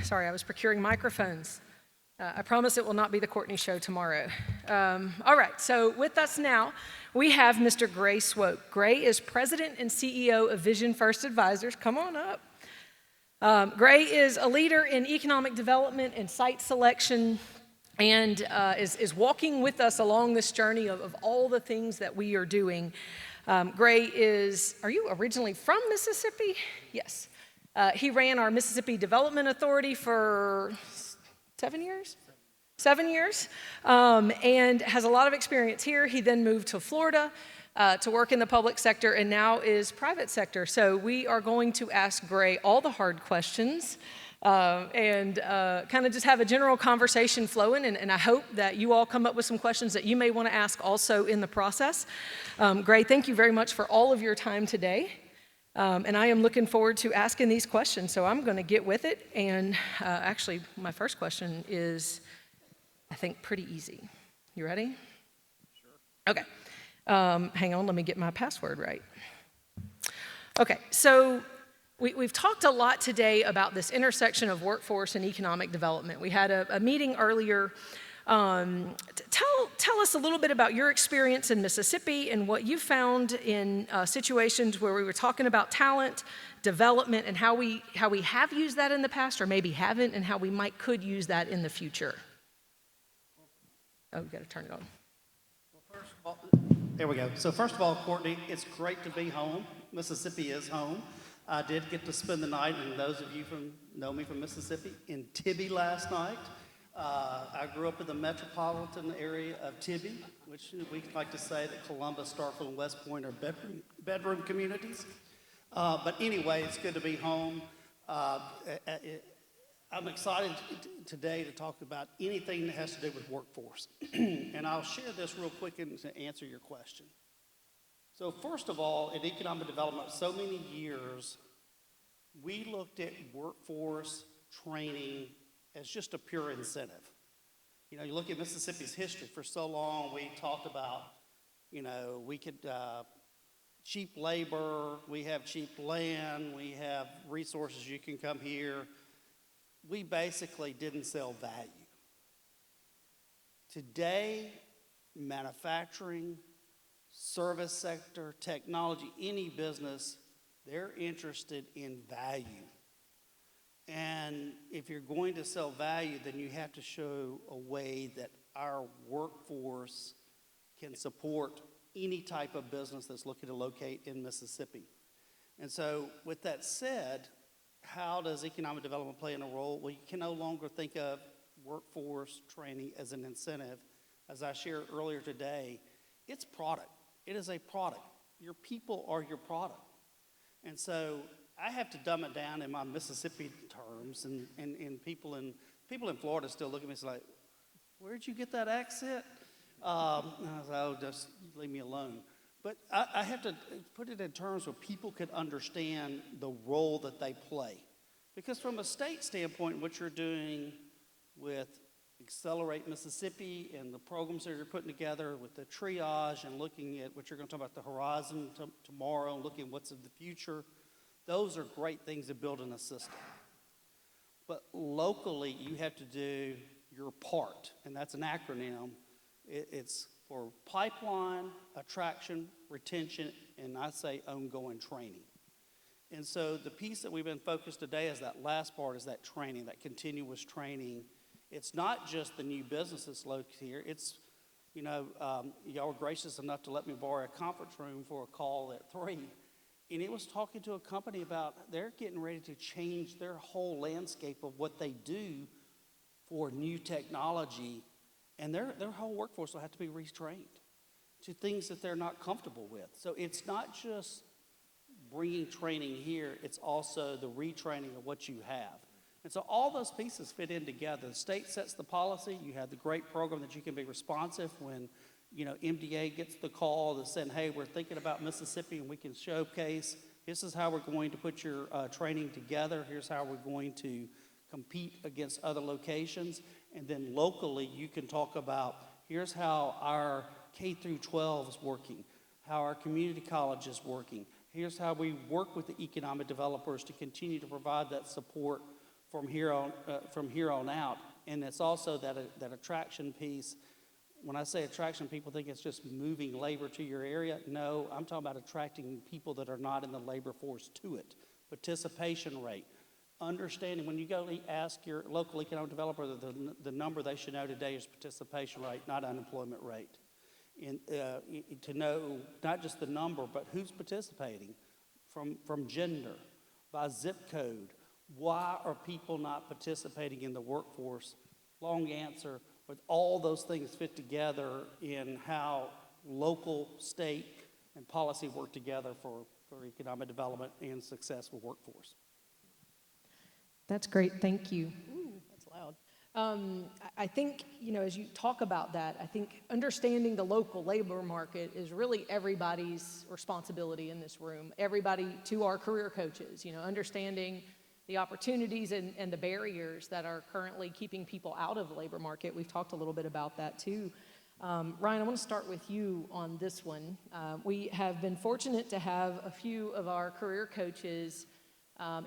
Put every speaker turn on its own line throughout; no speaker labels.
Sorry, I was procuring microphones. I promise it will not be the Courtney Show tomorrow. All right, so with us now, we have Mr. Gray Swope. Gray is President and CEO of Vision First Advisors. Come on up. Gray is a leader in economic development and site selection, and is walking with us along this journey of all the things that we are doing. Gray are you originally from Mississippi? Yes. He ran our Mississippi Development Authority for 7 years? 7 years, and has a lot of experience here. He then moved to Florida to work in the public sector and now is private sector. So we are going to ask Gray all the hard questions and kind of just have a general conversation flowing, and I hope that you all come up with some questions that you may want to ask also in the process. Gray, thank you very much for all of your time today. And I am looking forward to asking these questions, so I'm going to get with it. And actually, my first question is, I think, pretty easy. You ready? Sure. Okay. Hang on, let me get my password right. Okay, so we've talked a lot today about this intersection of workforce and economic development. We had a meeting earlier. Tell us a little bit about your experience in Mississippi and what you found in situations where we were talking about talent, development, and how we have used that in the past or maybe haven't, and how we could use that in the future. Oh, you got to turn it on.
Well, first of all, there we go. So first of all, Courtney, it's great to be home. Mississippi is home. I did get to spend the night, and those of you know me from Mississippi, in Tibby last night. I grew up in the metropolitan area of Tibby, which we like to say that Columbus, Starkville, and West Point are bedroom communities. But anyway, it's good to be home. I'm excited today to talk about anything that has to do with workforce. And I'll share this real quick to answer your question. So first of all, in economic development, so many years, we looked at workforce training as just a pure incentive. You know, you look at Mississippi's history. For so long, we talked about, we could, cheap labor, we have cheap land, we have resources, you can come here. We basically didn't sell value. Today, manufacturing, service sector, technology, any business, they're interested in value. And if you're going to sell value, then you have to show a way that our workforce can support any type of business that's looking to locate in Mississippi. And so with that said, how does economic development play in a role? Well, you can no longer think of workforce training as an incentive. As I shared earlier today, it's product. It is a product. Your people are your product. And so I have to dumb it down in my Mississippi terms, and people in Florida still look at me and say, like, where'd you get that accent? And I was like, oh, just leave me alone. But I have to put it in terms where people could understand the role that they play. Because from a state standpoint, what you're doing with Accelerate Mississippi and the programs that you're putting together with the triage and looking at what you're going to talk about, the horizon tomorrow, and looking at what's in the future, those are great things to build in a system. But locally, you have to do your part, and that's an acronym. It's for pipeline, attraction, retention, and I say ongoing training. And so the piece that we've been focused today is that last part, is that training, that continuous training. It's not just the new businesses located here. It's, y'all were gracious enough to let me borrow a conference room for a call at 3. And it was talking to a company about they're getting ready to change their whole landscape of what they do for new technology. And their whole workforce will have to be retrained to things that they're not comfortable with. So it's not just bringing training here, it's also the retraining of what you have. And so all those pieces fit in together. The state sets the policy. You have the great program that you can be responsive when MDA gets the call that said, hey, we're thinking about Mississippi and we can showcase, this is how we're going to put your training together. Here's how we're going to compete against other locations. And then locally, you can talk about, here's how our K through 12 is working, how our community college is working. Here's how we work with the economic developers to continue to provide that support from here on out. And it's also that attraction piece. When I say attraction, people think it's just moving labor to your area. No, I'm talking about attracting people that are not in the labor force to it. Participation rate. Understanding, when you go ask your local economic developer, the number they should know today is participation rate, not unemployment rate. And to know not just the number, but who's participating from gender, by zip code. Why are people not participating in the workforce? Long answer, but all those things fit together in how local, state, and policy work together for economic development and successful workforce.
That's great, thank you. Ooh, that's loud. I think, as you talk about that, I think understanding the local labor market is really everybody's responsibility in this room. Everybody, to our career coaches, understanding the opportunities and the barriers that are currently keeping people out of the labor market. We've talked a little bit about that too. Ryan, I want to start with you on this one. We have been fortunate to have a few of our career coaches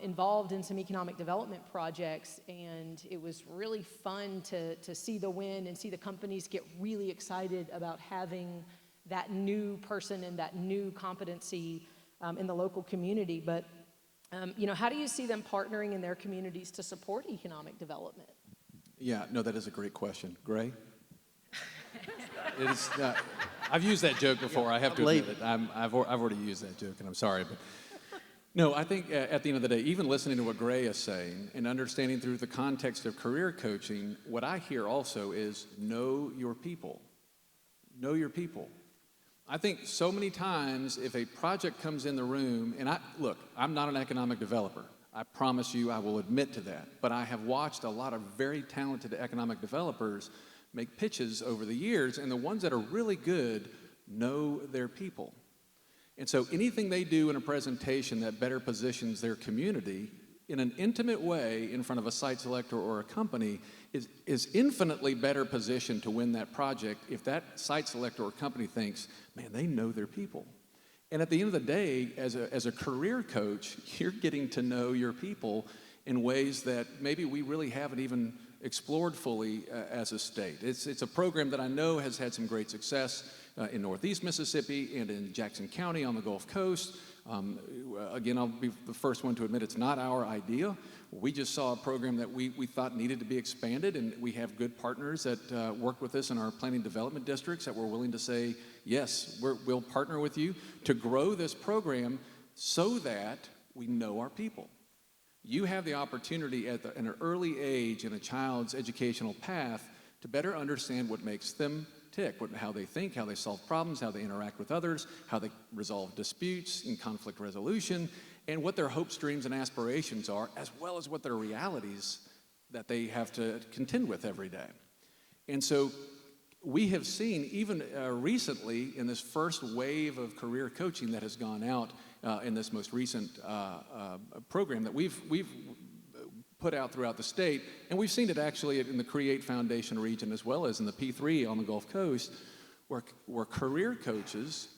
involved in some economic development projects, and it was really fun to see the win and see the companies get really excited about having that new person and that new competency in the local community. But how do you see them partnering in their communities to support economic development?
Yeah, no, that is a great question. Gray? It is, I've used that joke before, I have to admit it. I've already used that joke, and I'm sorry. But no, I think at the end of the day, even listening to what Gray is saying and understanding through the context of career coaching, what I hear also is know your people. Know your people. I think so many times if a project comes in the room, and look, I'm not an economic developer. I promise you I will admit to that. But I have watched a lot of very talented economic developers make pitches over the years, and the ones that are really good know their people. And so anything they do in a presentation that better positions their community in an intimate way in front of a site selector or a company is infinitely better positioned to win that project if that site selector or company thinks, man, they know their people. And at the end of the day, as a career coach, you're getting to know your people in ways that maybe we really haven't even explored fully as a state. It's a program that I know has had some great success in Northeast Mississippi and in Jackson County on the Gulf Coast. Again, I'll be the first one to admit it's not our idea. We just saw a program that we thought needed to be expanded, and we have good partners that work with us in our planning development districts that we're willing to say, yes, we'll partner with you to grow this program so that we know our people. You have the opportunity at an early age in a child's educational path to better understand what makes them tick, how they think, how they solve problems, how they interact with others, how they resolve disputes and conflict resolution, and what their hopes, dreams, and aspirations are, as well as what their realities that they have to contend with every day. And so we have seen, even recently, in this first wave of career coaching that has gone out in this most recent program that we've put out throughout the state, and we've seen it actually in the Create Foundation region as well as in the P3 on the Gulf Coast, where career coaches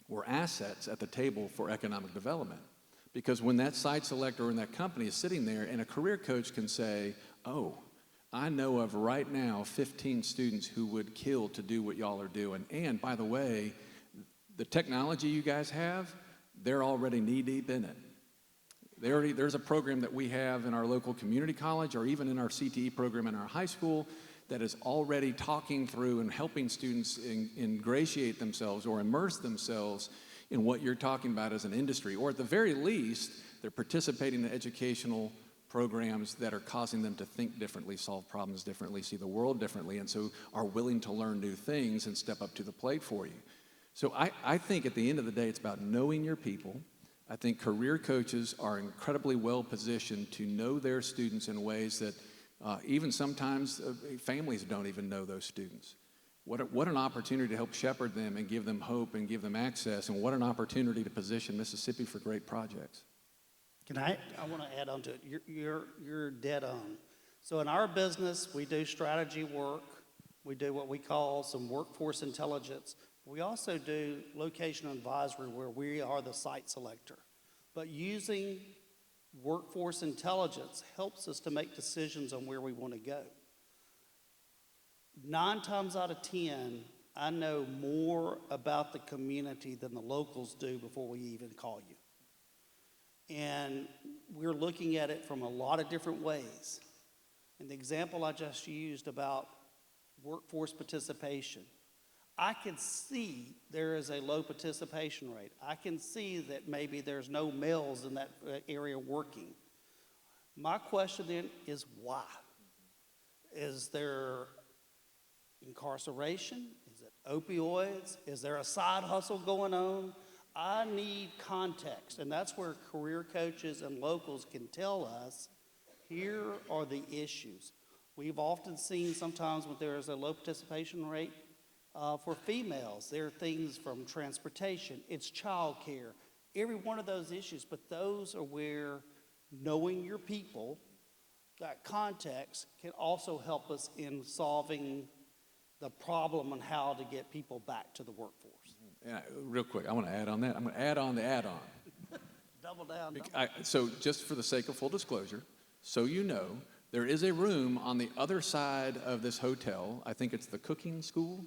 were assets at the table for economic development. Because when that site selector and that company is sitting there and a career coach can say, oh, I know of right now 15 students who would kill to do what y'all are doing. And by the way, the technology you guys have, they're already knee-deep in it. There's a program that we have in our local community college or even in our CTE program in our high school that is already talking through and helping students ingratiate themselves or immerse themselves in what you're talking about as an industry. Or at the very least, they're participating in educational programs that are causing them to think differently, solve problems differently, see the world differently, and so are willing to learn new things and step up to the plate for you. So I think at the end of the day, it's about knowing your people. I think career coaches are incredibly well positioned to know their students in ways that even sometimes families don't even know those students. What an opportunity to help shepherd them and give them hope and give them access, and what an opportunity to position Mississippi for great projects.
I want to add on to it. You're dead on. So in our business, we do strategy work. We do what we call some workforce intelligence. We also do location advisory where we are the site selector. But using Workforce intelligence helps us to make decisions on where we want to go. 9 times out of 10, I know more about the community than the locals do before we even call you. And we're looking at it from a lot of different ways. And the example I just used about workforce participation, I can see there is a low participation rate. I can see that maybe there's no males in that area working. My question then is why? Is there incarceration? Is it opioids? Is there a side hustle going on? I need context, and that's where career coaches and locals can tell us, here are the issues. We've often seen sometimes when there is a low participation rate for females, there are things from transportation, it's childcare, every one of those issues, but those are where knowing your people, that context, can also help us in solving the problem on how to get people back to the workforce.
Yeah, real quick, I want to add on that. I'm going to add on the add-on.
Double down.
So just for the sake of full disclosure, so you know, there is a room on the other side of this hotel. I think it's the cooking school,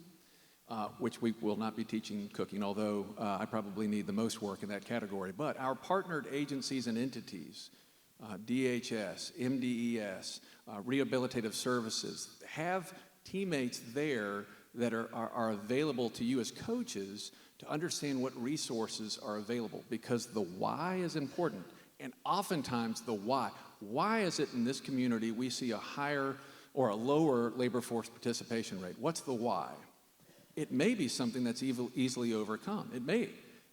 which we will not be teaching cooking, although I probably need the most work in that category. But our partnered agencies and entities, DHS, MDES, Rehabilitative Services, have teammates there that are available to you as coaches to understand what resources are available, because the why is important. And oftentimes the why. Why is it in this community we see a higher or a lower labor force participation rate? What's the why? It may be something that's easily overcome. It may.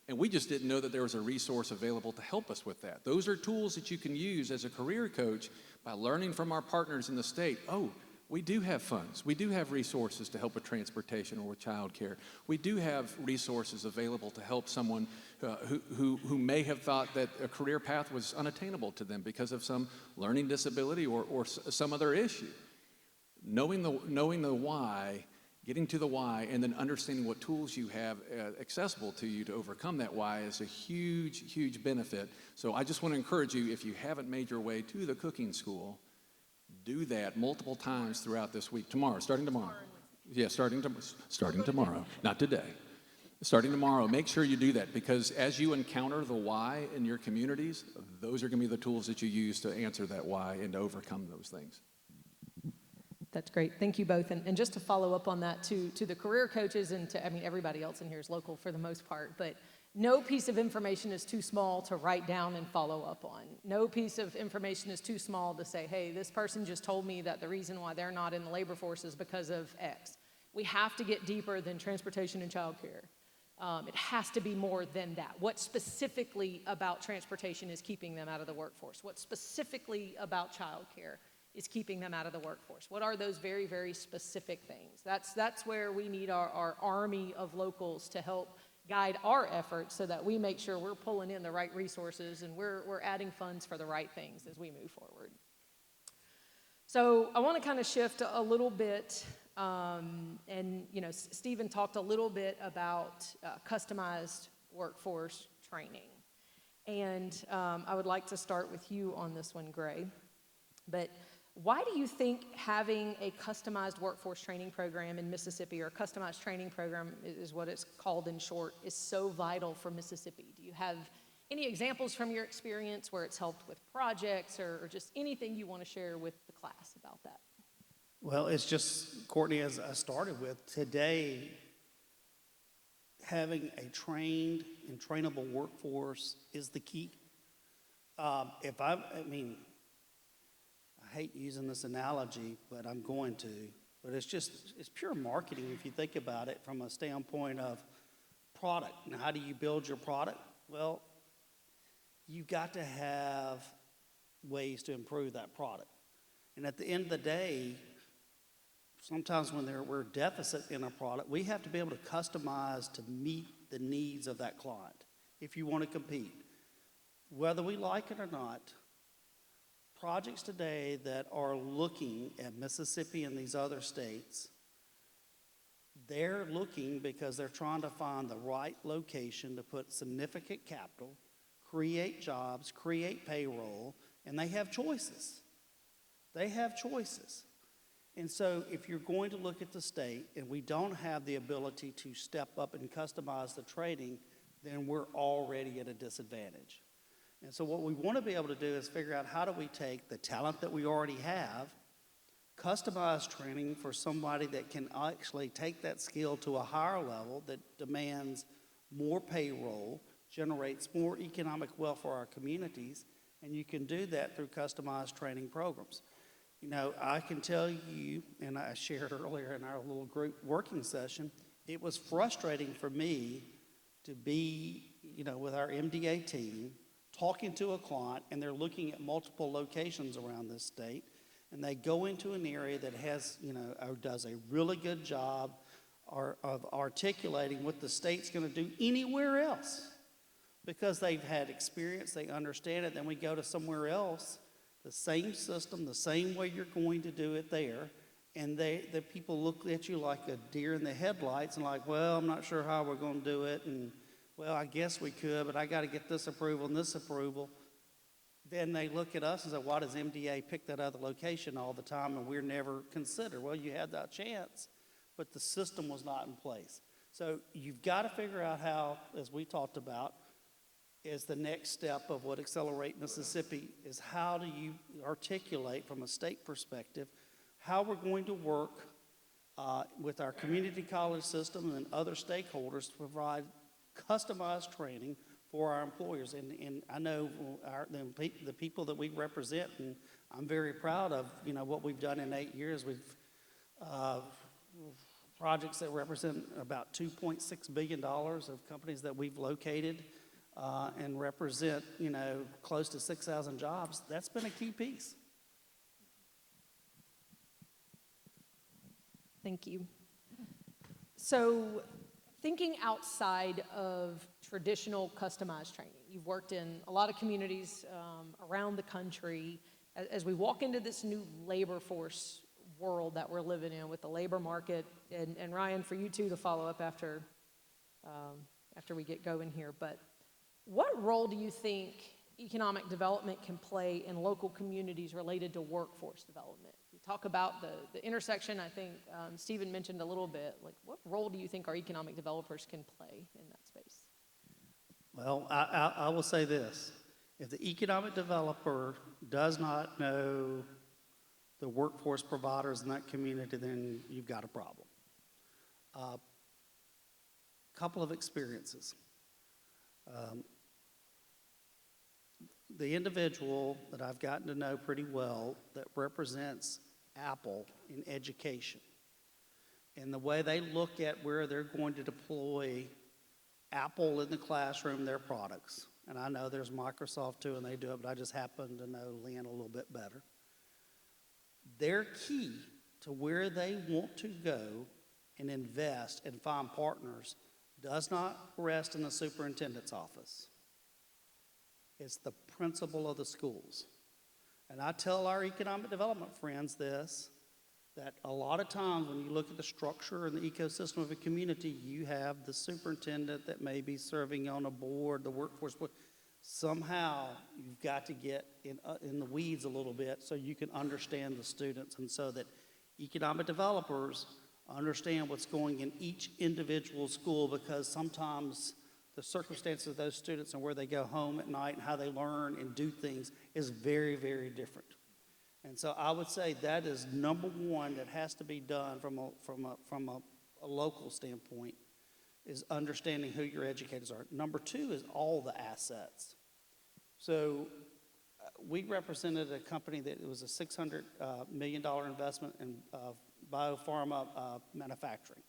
And we just didn't know that there was a resource available to help us with that. Those are tools that you can use as a career coach by learning from our partners in the state. Oh, we do have funds. We do have resources to help with transportation or with childcare. We do have resources available to help someone who may have thought that a career path was unattainable to them because of some learning disability or some other issue. Knowing the why, getting to the why, and then understanding what tools you have accessible to you to overcome that why is a huge, huge benefit. So I just want to encourage you, if you haven't made your way to the cooking school, do that multiple times throughout this week. Starting tomorrow. Yeah, starting tomorrow, not today. Starting tomorrow, make sure you do that, because as you encounter the why in your communities, those are going to be the tools that you use to answer that why and to overcome those things.
That's great. Thank you both. And just to follow up on that, to the career coaches and to, everybody else in here is local for the most part, but no piece of information is too small to write down and follow up on. No piece of information is too small to say, hey, this person just told me that the reason why they're not in the labor force is because of X. We have to get deeper than transportation and childcare. It has to be more than that. What specifically about transportation is keeping them out of the workforce? What specifically about childcare is keeping them out of the workforce? What are those very, very specific things? That's where we need our army of locals to help guide our efforts so that we make sure we're pulling in the right resources and we're adding funds for the right things as we move forward. So I want to kind of shift a little bit, and Stephen talked a little bit about customized workforce training. And I would like to start with you on this one, Gray. But why do you think having a customized workforce training program in Mississippi, or a customized training program is what it's called in short, is so vital for Mississippi? Do you have any examples from your experience where it's helped with projects or just anything you want to share with the class about that?
Well, it's just, Courtney, as I started with, today, having a trained and trainable workforce is the key. I hate using this analogy, but I'm going to. But it's pure marketing if you think about it from a standpoint of product. Now, how do you build your product? Well, you've got to have ways to improve that product. And at the end of the day, sometimes when we're deficit in a product, we have to be able to customize to meet the needs of that client if you want to compete. Whether we like it or not, projects today that are looking at Mississippi and these other states, they're looking because they're trying to find the right location to put significant capital, create jobs, create payroll, And they have choices. They have choices. And so if you're going to look at the state and we don't have the ability to step up and customize the training, then we're already at a disadvantage. And so what we want to be able to do is figure out how do we take the talent that we already have, customize training for somebody that can actually take that skill to a higher level that demands more payroll, generates more economic wealth for our communities, and you can do that through customized training programs. You know, I can tell you, and I shared earlier in our little group working session, it was frustrating for me to be, you know, with our MDA team, talking to a client, and they're looking at multiple locations around this state, and they go into an area that has, you know, or does a really good job of articulating what the state's going to do anywhere else because they've had experience, they understand it. Then we go to somewhere else, the same system, the same way you're going to do it there, and the people look at you like a deer in the headlights and like, well, I'm not sure how we're going to do it, and well, I guess we could, but I got to get this approval and this approval. Then they look at us and say, why does MDA pick that other location all the time and we're never considered? Well, you had that chance, but the system was not in place. So you've got to figure out how, as we talked about, is the next step of what Accelerate Mississippi is. How do you articulate from a state perspective how we're going to work with our community college system and other stakeholders to provide customized training for our employers. And I know the people that we represent, and I'm very proud of, you know, what we've done in 8 years. We've projects that represent about $2.6 billion of companies that we've located and represent, you know, close to 6,000 jobs. That's been a key piece.
Thank you. So thinking outside of traditional customized training, you've worked in a lot of communities around the country. As we walk into this new labor force world that we're living in with the labor market, and Ryan, for you too to follow up after we get going here, but what role do you think economic development can play in local communities related to workforce development? You talk about the intersection, I think Stephen mentioned a little bit, like what role do you think our economic developers can play in that space?
Well, I will say this. If the economic developer does not know the workforce providers in that community, then you've got a problem. Couple of experiences. The individual that I've gotten to know pretty well that represents Apple in education and the way they look at where they're going to deploy Apple in the classroom, their products. And I know there's Microsoft too, and they do it, but I just happen to know Lynn a little bit better. Their key to where they want to go and invest and find partners does not rest in the superintendent's office. It's the principal of the schools. And I tell our economic development friends this, that a lot of times when you look at the structure and the ecosystem of a community, you have the superintendent that may be serving on a board, the workforce board. Somehow you've got to get in the weeds a little bit so you can understand the students, and so that economic developers understand what's going in each individual school, because sometimes the circumstances of those students and where they go home at night and how they learn and do things is very, very different. And so I would say that is number one that has to be done from a local standpoint, is understanding who your educators are. Number two is all the assets. So we represented a company that it was a $600 million investment in biopharma manufacturing.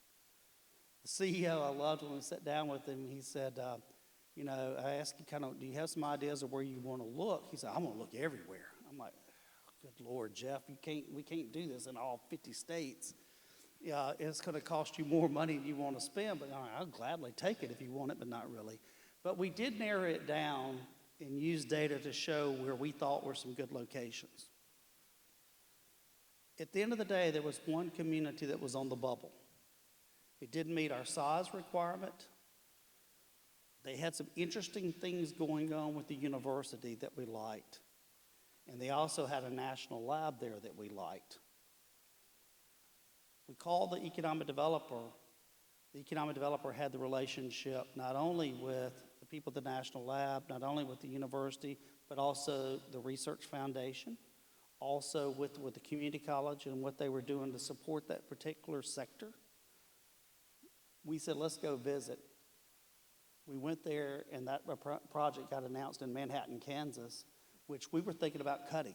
The CEO, I loved when we sat down with him, he said, you know, I asked him kind of, do you have some ideas of where you want to look? He said, I want to look everywhere. I'm like, good Lord, Jeff, we can't do this in all 50 states. Yeah, it's going to cost you more money than you want to spend, but I'll gladly take it if you want it, but not really. But we did narrow it down and use data to show where we thought were some good locations. At the end of the day, there was one community that was on the bubble. It didn't meet our size requirement. They had some interesting things going on with the university that we liked. And they also had a national lab there that we liked. We called the economic developer. The economic developer had the relationship not only with the people at the national lab, not only with the university, but also the research foundation, also with the community college and what they were doing to support that particular sector. We said, let's go visit. We went there, and that project got announced in Manhattan, Kansas, which we were thinking about cutting,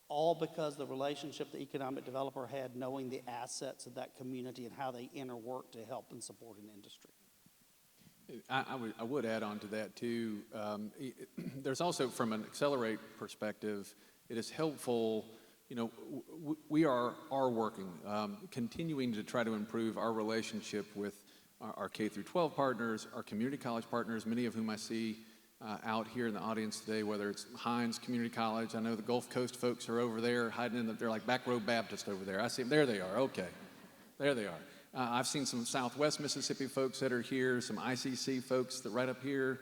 all because the relationship the economic developer had, knowing the assets of that community and how they interwork to help and support an industry.
I would add on to that too. There's also, from an Accelerate perspective, it is helpful. You know, we are working, continuing to try to improve our relationship with our K through 12 partners, our community college partners, many of whom I see out here in the audience today, whether it's Hines Community College. I know the Gulf Coast folks are over there hiding in they're like Back Row Baptist over there. I see them. There they are. Okay. There they are. I've seen some Southwest Mississippi folks that are here, some ICC folks that right up here,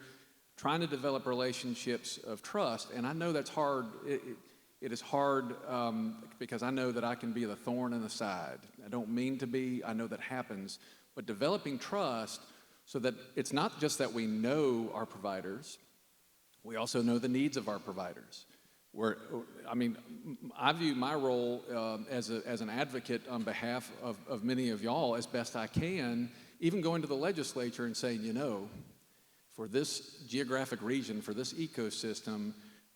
trying to develop relationships of trust. And I know that's hard. It is hard because I know that I can be the thorn in the side. I don't mean to be. I know that happens. But developing trust so that it's not just that we know our providers, we also know the needs of our providers. I view my role as an advocate on behalf of many of y'all as best I can, even going to the legislature and saying, you know, for this geographic region, for this ecosystem,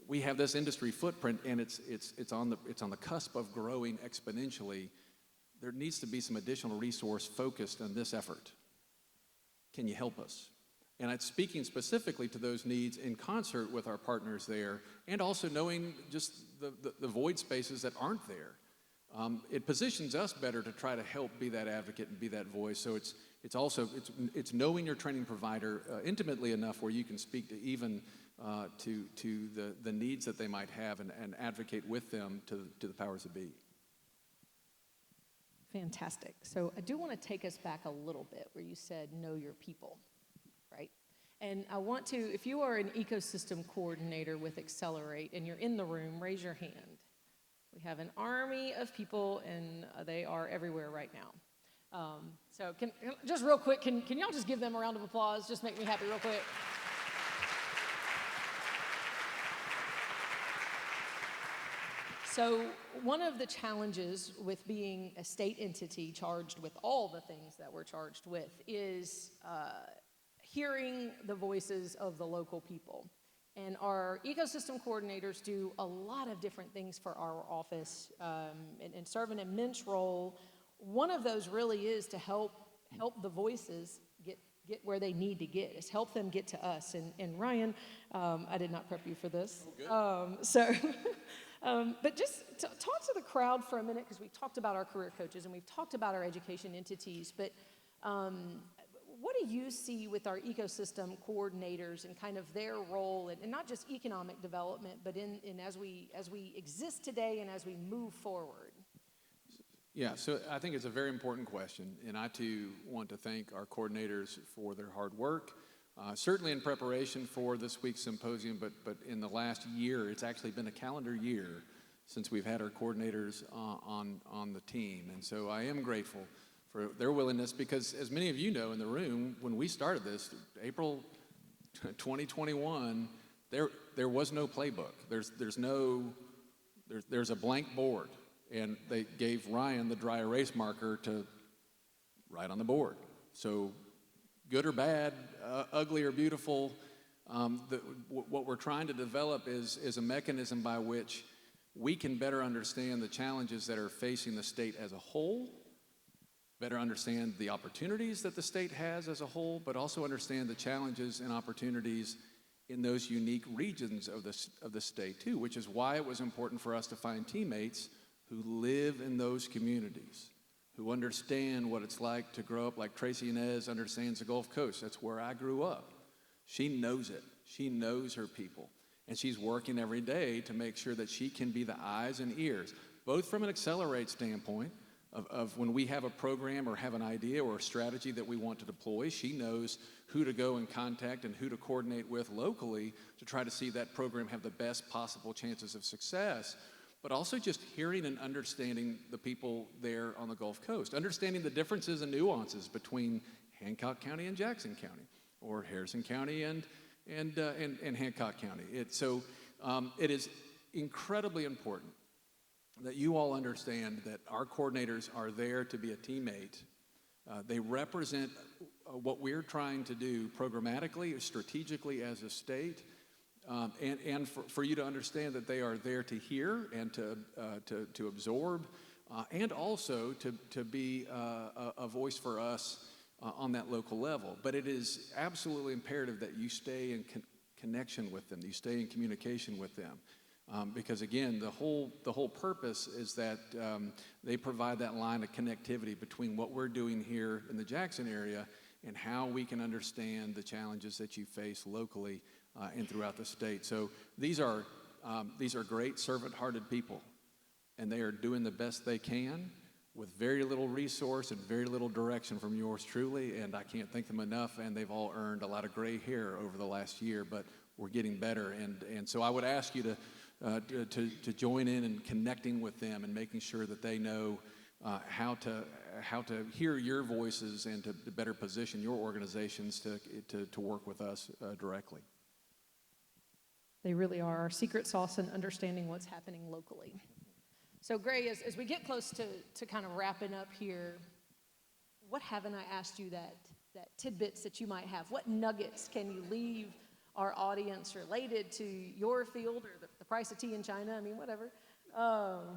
we have this industry footprint, and it's on the cusp of growing exponentially. There needs to be some additional resource focused on this effort. Can you help us? And it's speaking specifically to those needs in concert with our partners there, and also knowing just the void spaces that aren't there. It positions us better to try to help be that advocate and be that voice. So it's also knowing your training provider intimately enough where you can speak to even to the needs that they might have and advocate with them to the powers that be.
Fantastic. So I do want to take us back a little bit where you said know your people, right? And I want to, if you are an ecosystem coordinator with Accelerate and you're in the room, raise your hand. We have an army of people, and they are everywhere right now. So just real quick, can y'all just give them a round of applause? Just make me happy real quick. So one of the challenges with being a state entity charged with all the things that we're charged with is hearing the voices of the local people. And our ecosystem coordinators do a lot of different things for our office and serve an immense role. One of those really is to help the voices get where they need to get, is help them get to us. And Ryan, I did not prep you for this. Oh, good. But just talk to the crowd for a minute, because we've talked about our career coaches and we've talked about our education entities, but what do you see with our ecosystem coordinators and kind of their role, and not just economic development, but in as we exist today and as we move forward?
Yeah, so I think it's a very important question, and I too want to thank our coordinators for their hard work. Certainly in preparation for this week's symposium, but in the last year, it's actually been a calendar year since we've had our coordinators on the team. And so I am grateful for their willingness, because as many of you know in the room, when we started this, April 2021, there was no playbook. There's a blank board, and they gave Ryan the dry erase marker to write on the board. So good or bad, ugly or beautiful, what we're trying to develop is a mechanism by which we can better understand the challenges that are facing the state as a whole, better understand the opportunities that the state has as a whole, but also understand the challenges and opportunities in those unique regions of the state too, which is why it was important for us to find teammates who live in those communities, who understand what it's like to grow up, like Tracy Inez understands the Gulf Coast. That's where I grew up. She knows it. She knows her people. And she's working every day to make sure that she can be the eyes and ears, both from an Accelerate standpoint of when we have a program or have an idea or a strategy that we want to deploy. She knows who to go and contact and who to coordinate with locally to try to see that program have the best possible chances of success. But also just hearing and understanding the people there on the Gulf Coast, understanding the differences and nuances between Hancock County and Jackson County, or Harrison County and Hancock County. It is incredibly important that you all understand that our coordinators are there to be a teammate. They represent what we're trying to do programmatically, strategically as a state, and for you to understand that they are there to hear and to absorb, and also to be a voice for us on that local level. But it is absolutely imperative that you stay in connection with them, you stay in communication with them. Because again, the whole purpose is that they provide that line of connectivity between what we're doing here in the Jackson area and how we can understand the challenges that you face locally and throughout the state. So these are great servant-hearted people, and they are doing the best they can with very little resource and very little direction from yours truly, and I can't thank them enough, and they've all earned a lot of gray hair over the last year, but we're getting better. And so I would ask you to join in and connecting with them and making sure that they know how to hear your voices and to better position your organizations to work with us directly.
They really are our secret sauce in understanding what's happening locally. So Gray, as we get close to kind of wrapping up here, what haven't I asked you that tidbits that you might have? What nuggets can you leave our audience related to your field or the price of tea in China? I mean, whatever.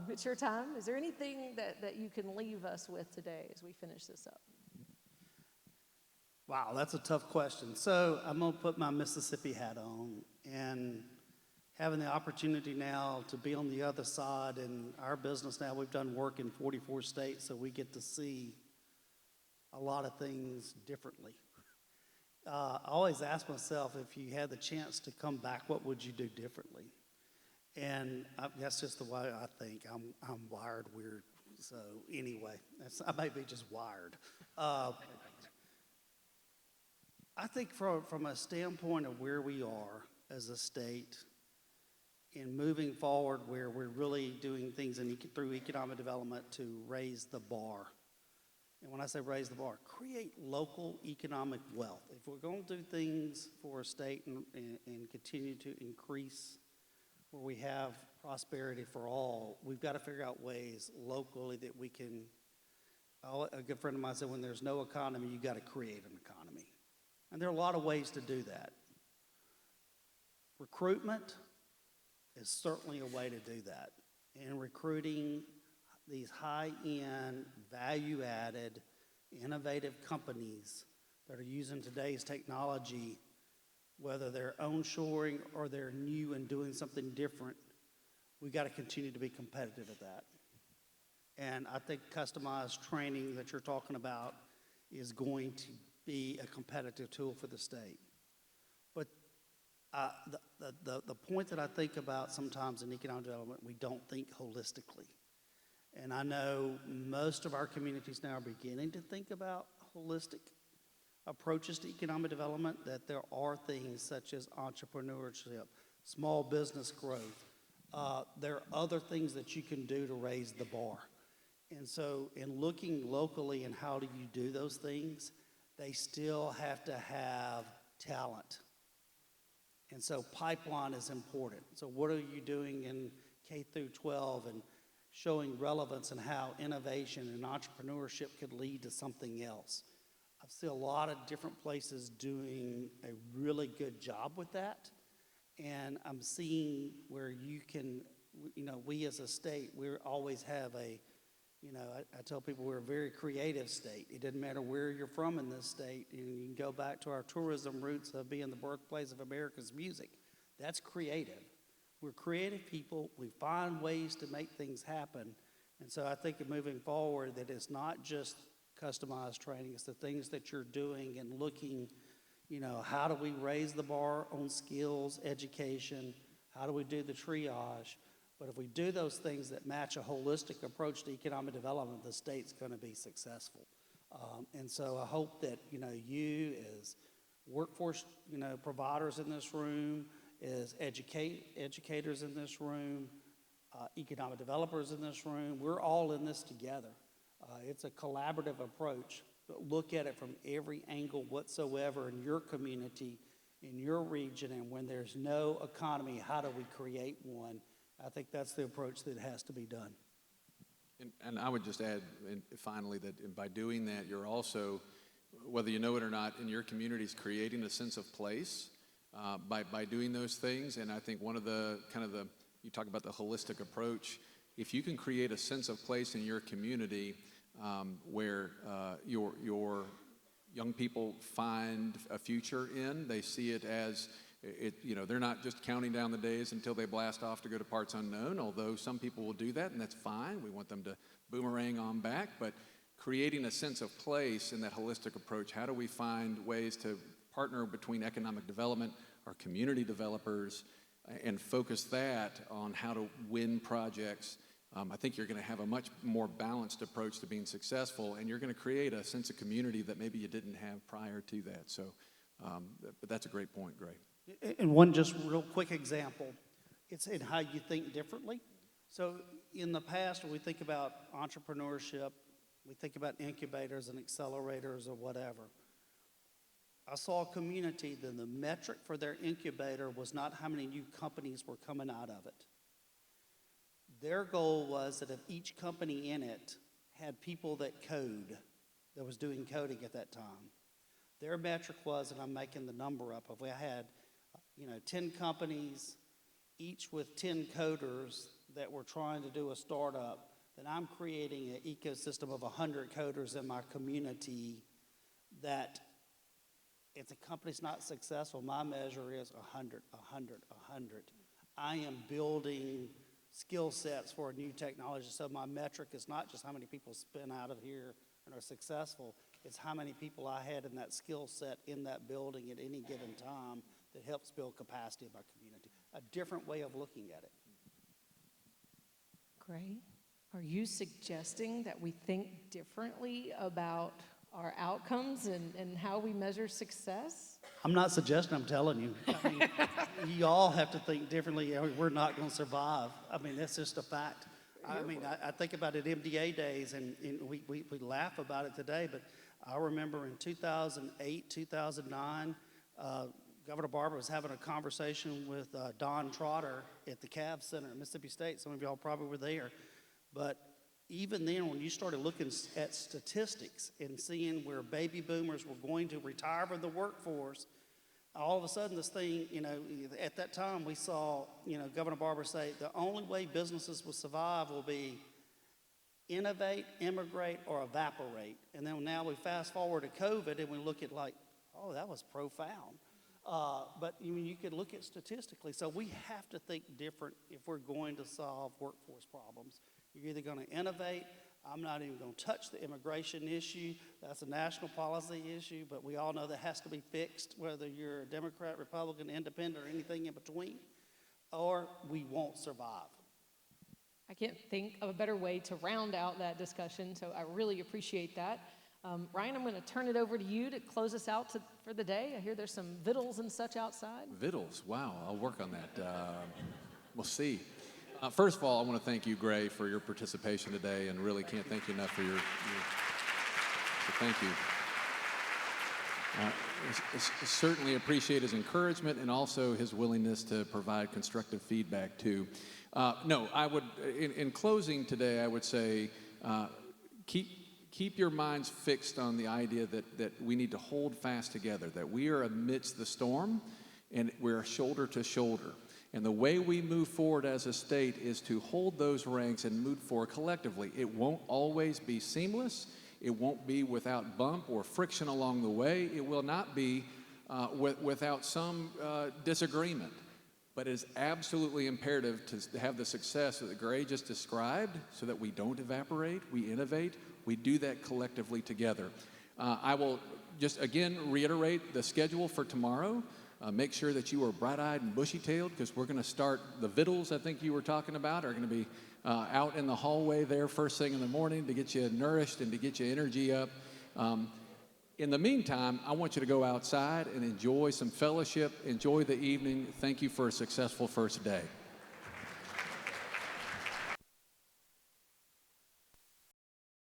It's your time. Is there anything that you can leave us with today as we finish this up?
Wow, that's a tough question. So I'm going to put my Mississippi hat on, and having the opportunity now to be on the other side in our business now, we've done work in 44 states, so we get to see a lot of things differently. I always ask myself, if you had the chance to come back, what would you do differently? And that's just the way I think. I'm wired weird. So anyway, I may be just wired. I think from a standpoint of where we are as a state in moving forward, where we're really doing things through economic development to raise the bar. And when I say raise the bar, create local economic wealth. If we're going to do things for a state and continue to increase where we have prosperity for all, we've got to figure out ways locally that we can. A good friend of mine said, when there's no economy, you've got to create an economy. And there are a lot of ways to do that. Recruitment is certainly a way to do that. And recruiting these high-end, value-added, innovative companies that are using today's technology, whether they're onshoring or they're new and doing something different, we've got to continue to be competitive at that. And I think customized training that you're talking about is going to be a competitive tool for the state. But the point that I think about sometimes in economic development, we don't think holistically. And I know most of our communities now are beginning to think about holistic approaches to economic development, that there are things such as entrepreneurship, small business growth. There are other things that you can do to raise the bar. And so in looking locally and how do you do those things, they still have to have talent. And so pipeline is important. So what are you doing in K through 12 and showing relevance and how innovation and entrepreneurship could lead to something else? I've seen a lot of different places doing a really good job with that. And I'm seeing where you can, we as a state, we always have I tell people we're a very creative state. It doesn't matter where you're from in this state. You can go back to our tourism roots of being the birthplace of America's music. That's creative. We're creative people. We find ways to make things happen. And so I think moving forward that it's not just customized training. It's the things that you're doing and looking, how do we raise the bar on skills, education? How do we do the triage? But if we do those things that match a holistic approach to economic development, the state's going to be successful. And so I hope that, you as workforce, providers in this room, as educators in this room, economic developers in this room, we're all in this together. It's a collaborative approach, but look at it from every angle whatsoever in your community, in your region, and when there's no economy, how do we create one? I think that's the approach that has to be done.
And I would just add, finally, that by doing that, you're also, whether you know it or not, in your communities creating a sense of place by doing those things. And I think one of the you talk about the holistic approach. If you can create a sense of place in your community where your young people find a future in, they see it as they're not just counting down the days until they blast off to go to parts unknown, although some people will do that, and that's fine. We want them to boomerang on back, but creating a sense of place in that holistic approach, how do we find ways to partner between economic development, our community developers, and focus that on how to win projects? I think you're going to have a much more balanced approach to being successful, and you're going to create a sense of community that maybe you didn't have prior to that. So, but that's a great point, Gray.
And one just real quick example, it's in how you think differently. So in the past, when we think about entrepreneurship, we think about incubators and accelerators or whatever. I saw a community that the metric for their incubator was not how many new companies were coming out of it. Their goal was that if each company in it had people that was doing coding at that time, their metric was, and I'm making the number up, if we had 10 companies, each with 10 coders that were trying to do a startup, then I'm creating an ecosystem of 100 coders in my community that if the company's not successful, my measure is 100, 100, 100. I am building skill sets for a new technology. So my metric is not just how many people spin out of here and are successful, it's how many people I had in that skill set in that building at any given time that helps build capacity of our community. A different way of looking at it.
Gray, are you suggesting that we think differently about our outcomes and how we measure success?
I'm not suggesting, I'm telling you. I mean, you all have to think differently or we're not going to survive. I mean, that's just a fact. I mean, I think about it MDA days, and we laugh about it today, but I remember in 2008, 2009, Governor Barbour was having a conversation with Don Trotter at the CAV Center at Mississippi State. Some of y'all probably were there. But even then, when you started looking at statistics and seeing where baby boomers were going to retire from the workforce, all of a sudden this thing, at that time we saw, Governor Barbour say, the only way businesses will survive will be innovate, immigrate, or evaporate. And then now we fast forward to COVID and we look at oh, that was profound. But you could look at statistically. So we have to think different if we're going to solve workforce problems. You're either going to innovate. I'm not even going to touch the immigration issue. That's a national policy issue, but we all know that has to be fixed, whether you're a Democrat, Republican, Independent, or anything in between, or we won't survive.
I can't think of a better way to round out that discussion, so I really appreciate that. Ryan, I'm going to turn it over to you to close us out for the day. I hear there's some vittles and such outside.
Vittles, wow, I'll work on that. We'll see. First of all, I want to thank you, Gray, for your participation today, and really can't thank you enough for your so thank you. Certainly appreciate his encouragement and also his willingness to provide constructive feedback, too. No, I would, in closing today, I would say keep your minds fixed on the idea that we need to hold fast together, that we are amidst the storm, and we're shoulder to shoulder. And the way we move forward as a state is to hold those ranks and move forward collectively. It won't always be seamless. It won't be without bump or friction along the way. It will not be without some disagreement. But it is absolutely imperative to have the success that Gray just described so that we don't evaporate, we innovate, we do that collectively together. I will just again reiterate the schedule for tomorrow. Make sure that you are bright-eyed and bushy-tailed because we're going to start the vittles I think you were talking about are going to be out in the hallway there first thing in the morning to get you nourished and to get your energy up. In the meantime, I want you to go outside and enjoy some fellowship, enjoy the evening. Thank you for a successful first day.